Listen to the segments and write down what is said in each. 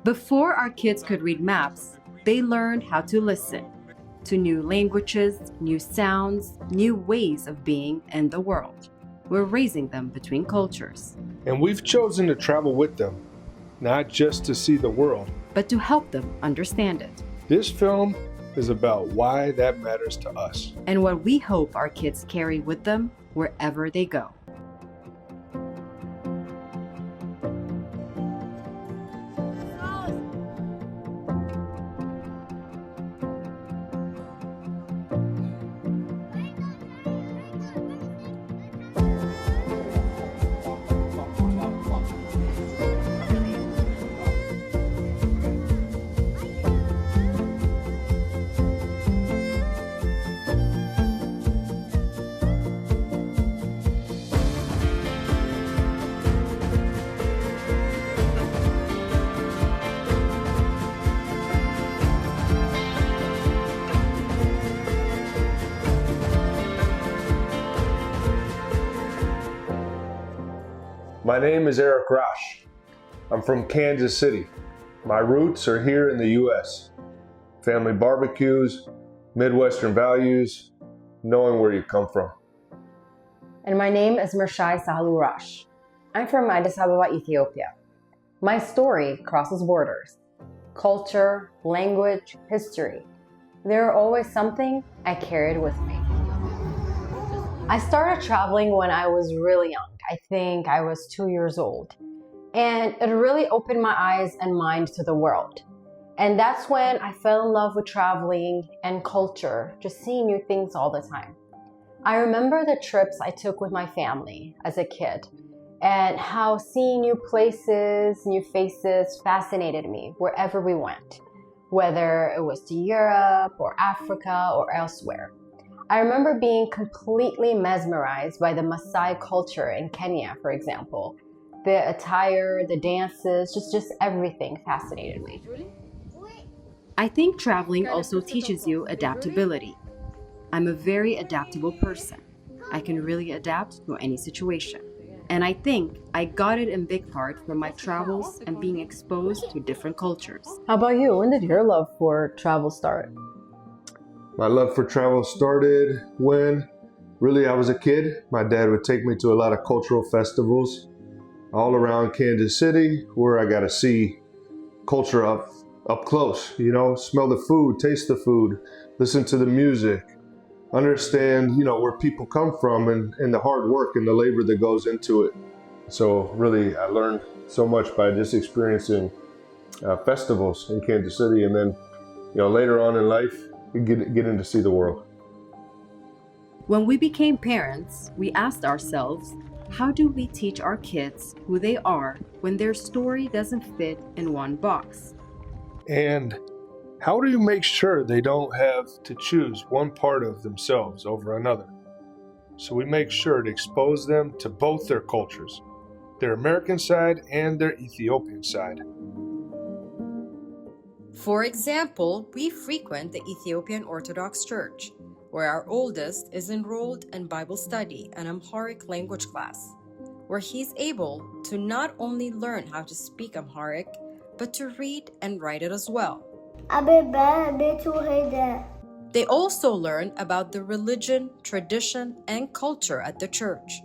Before our kids could read maps, they learned how to listen to new languages, new sounds, new ways of being in the world. We're raising them between cultures. And we've chosen to travel with them, not just to see the world, but to help them understand it. This film is about why that matters to us. And what we hope our kids carry with them wherever they go. My name is Eric Rosh. I'm from Kansas City. My roots are here in the U.S. Family barbecues, Midwestern values, knowing where you come from. And my name is Mirchaye Rosh. I'm from Addis Ababa, Ethiopia. My story crosses borders. Culture, language, history. There are always something I carried with me. I started traveling when I was really young. I think I was 2 years old. And it really opened my eyes and mind to the world. And that's when I fell in love with traveling and culture, just seeing new things all the time. I remember the trips I took with my family as a kid and how seeing new places, new faces fascinated me wherever we went, whether it was to Europe or Africa or elsewhere. I remember being completely mesmerized by the Maasai culture in Kenya, for example. The attire, the dances, just everything fascinated me. I think traveling also teaches you adaptability. I'm a very adaptable person. I can really adapt to any situation. And I think I got it in big part from my travels and being exposed to different cultures. How about you? When did your love for travel start? My love for travel started when really I was a kid. My dad would take me to a lot of cultural festivals all around Kansas City where I got to see culture up close, smell the food, taste the food, listen to the music, understand, where people come from and the hard work and the labor that goes into it. So really I learned so much by just experiencing festivals in Kansas City, and then, later on in life, get in to see the world. When we became parents, we asked ourselves, how do we teach our kids who they are when their story doesn't fit in one box? And how do you make sure they don't have to choose one part of themselves over another? So we make sure to expose them to both their cultures, their American side and their Ethiopian side. For example, we frequent the Ethiopian Orthodox Church, where our oldest is enrolled in Bible study and Amharic language class, where he's able to not only learn how to speak Amharic, but to read and write it as well. They also learn about the religion, tradition, and culture at the church.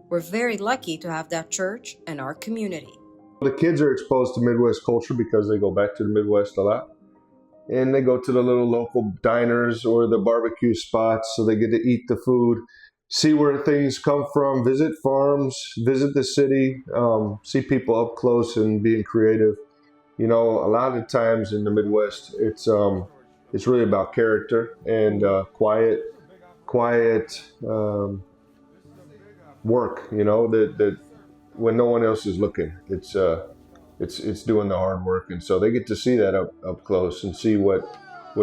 We're very lucky to have that church in our community. The kids are exposed to Midwest culture because they go back to the Midwest a lot. And they go to the little local diners or the barbecue spots, so they get to eat the food, see where things come from, visit farms, visit the city, see people up close and being creative. A lot of times in the Midwest, it's really about character and quiet work. That when no one else is looking, it's doing the hard work, and so they get to see that up close and see what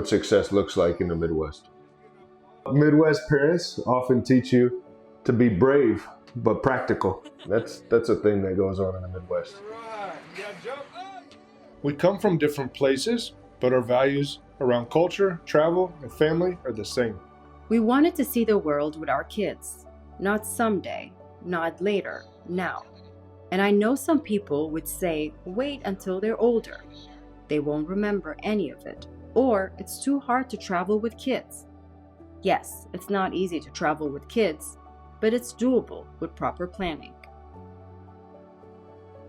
success looks like in the Midwest. Midwest parents often teach you to be brave but practical. That's a thing that goes on in the Midwest. We come from different places, but our values around culture, travel, and family are the same. We wanted to see the world with our kids, not someday, not later, now. And I know some people would say, wait until they're older. they won't remember any of it, or it's too hard to travel with kids. Yes, it's not easy to travel with kids, but it's doable with proper planning.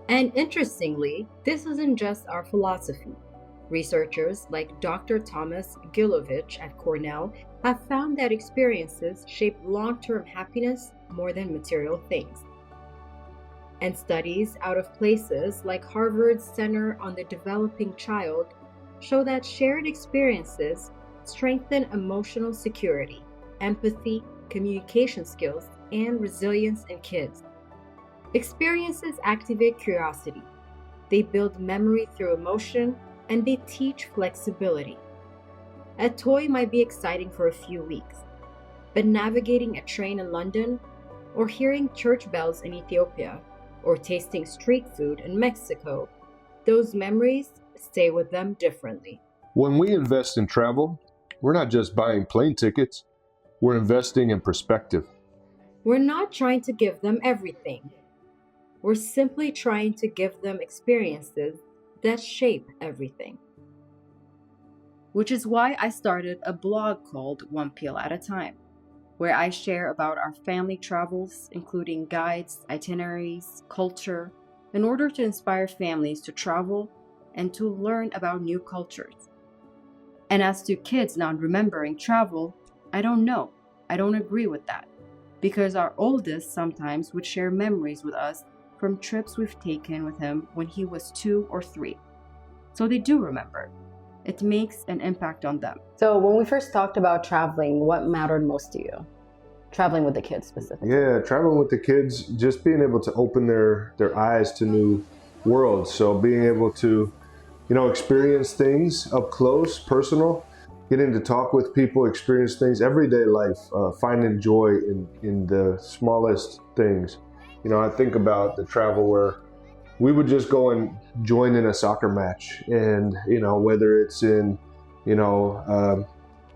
And interestingly, this isn't just our philosophy. Researchers like Dr. Thomas Gilovich at Cornell have found that experiences shape long-term happiness more than material things. And studies out of places like Harvard's Center on the Developing Child show that shared experiences strengthen emotional security, empathy, communication skills, and resilience in kids. Experiences activate curiosity. They build memory through emotion, and they teach flexibility. A toy might be exciting for a few weeks, but navigating a train in London, or hearing church bells in Ethiopia, or tasting street food in Mexico, those memories stay with them differently. When we invest in travel, we're not just buying plane tickets, we're investing in perspective. We're not trying to give them everything. We're simply trying to give them experiences that shape everything. Which is why I started a blog called One Peel at a Time, where I share about our family travels, including guides, itineraries, culture, in order to inspire families to travel and to learn about new cultures. And as to kids not remembering travel, I don't know. I don't agree with that, because our oldest sometimes would share memories with us from trips we've taken with him when he was 2 or 3. So they do remember. It makes an impact on them. So when we first talked about traveling, what mattered most to you? Traveling with the kids specifically. Yeah, traveling with the kids, just being able to open their eyes to new worlds. So being able to, experience things up close, personal, getting to talk with people, experience things, everyday life, finding joy in the smallest things. I think about the travel where we would just go and join in a soccer match, and whether it's in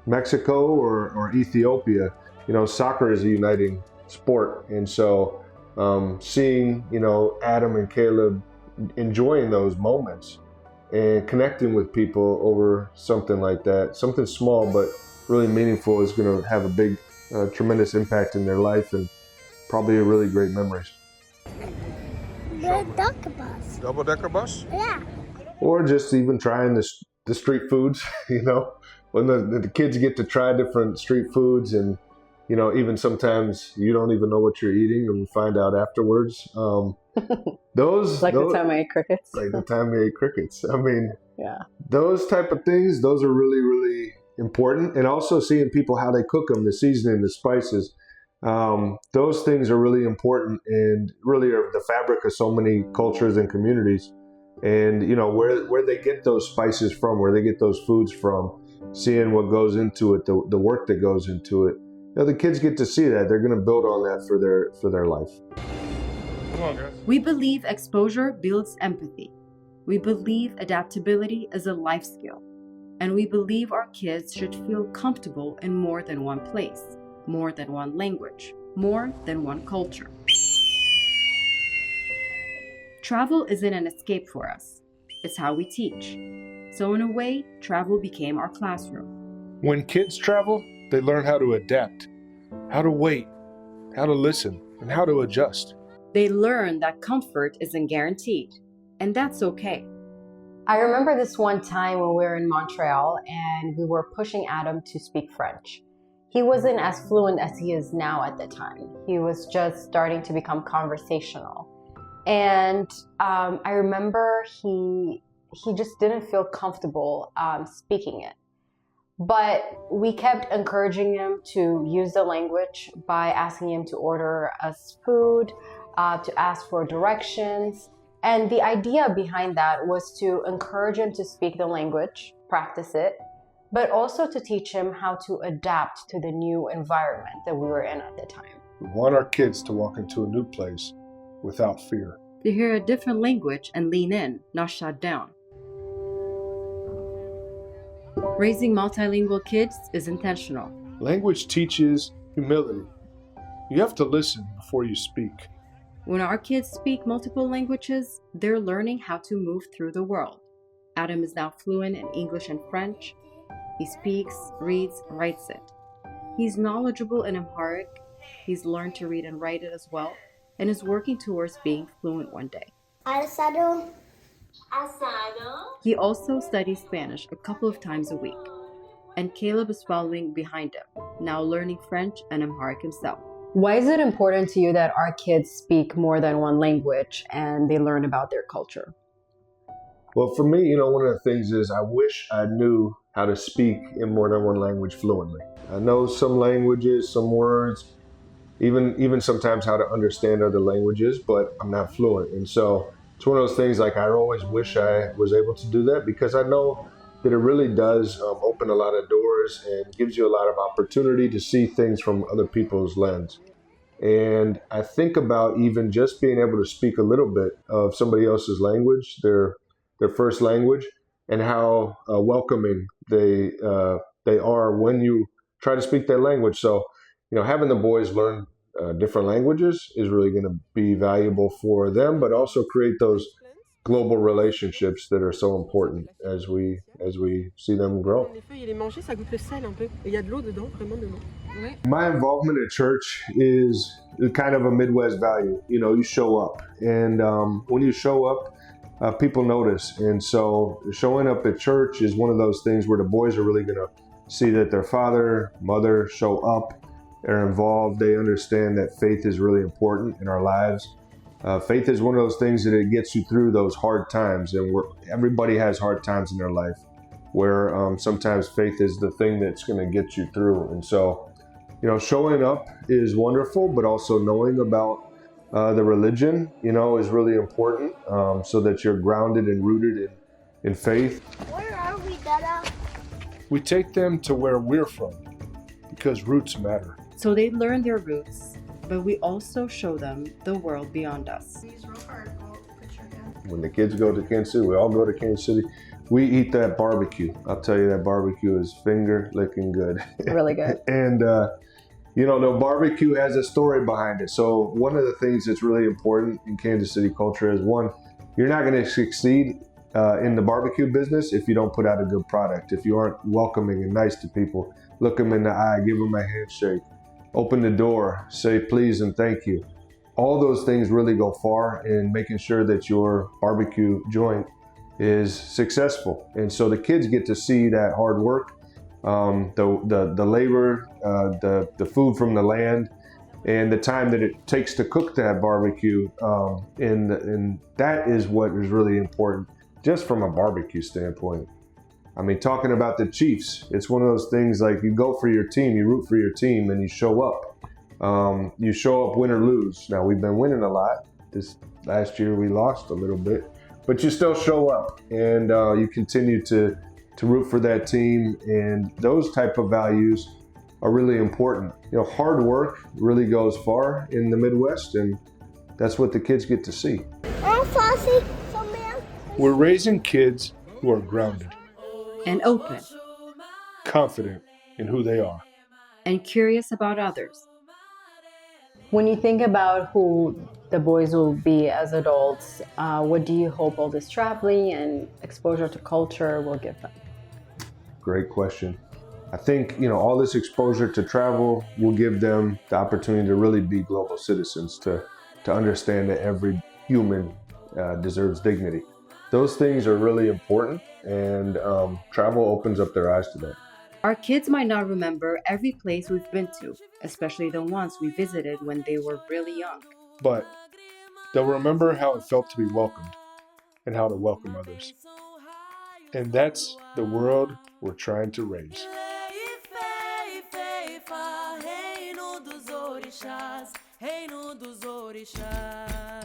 Mexico or Ethiopia, soccer is a uniting sport, and so seeing Adam and Caleb enjoying those moments and connecting with people over something like that, something small but really meaningful, is going to have a big, tremendous impact in their life, and probably a really great memories. Double-decker bus. Double-decker bus? Yeah. Or just even trying the street foods, when the kids get to try different street foods, and even sometimes you don't even know what you're eating and find out afterwards. Those Like the time I ate crickets. Like the time we ate crickets. I mean, Yeah. those type of things, those are really, really important. And also seeing people, how they cook them, the seasoning, the spices. Those things are really important and really are the fabric of so many cultures and communities. And where they get those spices from, where they get those foods from, seeing what goes into it, the work that goes into it. The kids get to see that. They're going to build on that for their life. Come on, guys. We believe exposure builds empathy. We believe adaptability is a life skill. And we believe our kids should feel comfortable in more than one place, more than one language, more than one culture. Travel isn't an escape for us. It's how we teach. So in a way, travel became our classroom. When kids travel, they learn how to adapt, how to wait, how to listen, and how to adjust. They learn that comfort isn't guaranteed, and that's okay. I remember this one time when we were in Montreal and we were pushing Adam to speak French. He wasn't as fluent as he is now at the time. He was just starting to become conversational. And I remember he just didn't feel comfortable speaking it. But we kept encouraging him to use the language by asking him to order us food, to ask for directions. And the idea behind that was to encourage him to speak the language, practice it, but also to teach him how to adapt to the new environment that we were in at the time. We want our kids to walk into a new place without fear. To hear a different language and lean in, not shut down. Raising multilingual kids is intentional. Language teaches humility. You have to listen before you speak. When our kids speak multiple languages, they're learning how to move through the world. Adam is now fluent in English and French. He speaks, reads, writes it. He's knowledgeable in Amharic. He's learned to read and write it as well, and is working towards being fluent one day. Asado. He also studies Spanish a couple of times a week, and Caleb is following behind him, now learning French and Amharic himself. Why is it important to you that our kids speak more than one language and they learn about their culture? Well, for me, one of the things is I wish I knew how to speak in more than one language fluently. I know some languages, some words, even sometimes how to understand other languages, but I'm not fluent. And so it's one of those things like I always wish I was able to do that, because I know that it really does open a lot of doors and gives you a lot of opportunity to see things from other people's lens. And I think about even just being able to speak a little bit of somebody else's language, their first language, and how welcoming they are when you try to speak their language. So, having the boys learn different languages is really going to be valuable for them, but also create those global relationships that are so important as we see them grow. My involvement at church is kind of a Midwest value. You show up, and when you show up, people notice. And so showing up at church is one of those things where the boys are really going to see that their father, mother show up, they're involved, they understand that faith is really important in our lives. Faith is one of those things that it gets you through those hard times, and everybody has hard times in their life, where sometimes faith is the thing that's going to get you through. And so, showing up is wonderful, but also knowing about the religion, is really important, so that you're grounded and rooted in faith. Where are we, Dada? We take them to where we're from, because roots matter. So they learn their roots, but we also show them the world beyond us. When the kids go to Kansas City, we all go to Kansas City. We eat that barbecue. I'll tell you, that barbecue is finger licking good. Really good. And, the barbecue has a story behind it. So one of the things that's really important in Kansas City culture is, one, you're not going to succeed in the barbecue business if you don't put out a good product. If you aren't welcoming and nice to people, look them in the eye, give them a handshake, open the door, say please and thank you. All those things really go far in making sure that your barbecue joint is successful. And so the kids get to see that hard work, the labor, the food from the land, and the time that it takes to cook that barbecue. And that is what is really important, just from a barbecue standpoint. I mean, talking about the Chiefs, it's one of those things like you go for your team, you root for your team, and you show up. You show up win or lose. Now, we've been winning a lot. This last year we lost a little bit, but you still show up, and you continue to root for that team. And those type of values are really important. Hard work really goes far in the Midwest, and that's what the kids get to see. Oh, Flossie, so man. We're raising kids who are grounded, And open, confident in who they are. and curious about others. When you think about who the boys will be as adults, what do you hope all this traveling and exposure to culture will give them? Great question. I think, all this exposure to travel will give them the opportunity to really be global citizens, to understand that every human deserves dignity. Those things are really important, and travel opens up their eyes to that. Our kids might not remember every place we've been to, especially the ones we visited when they were really young. But they'll remember how it felt to be welcomed and how to welcome others. And that's the world we're trying to raise. Reino dos orixás.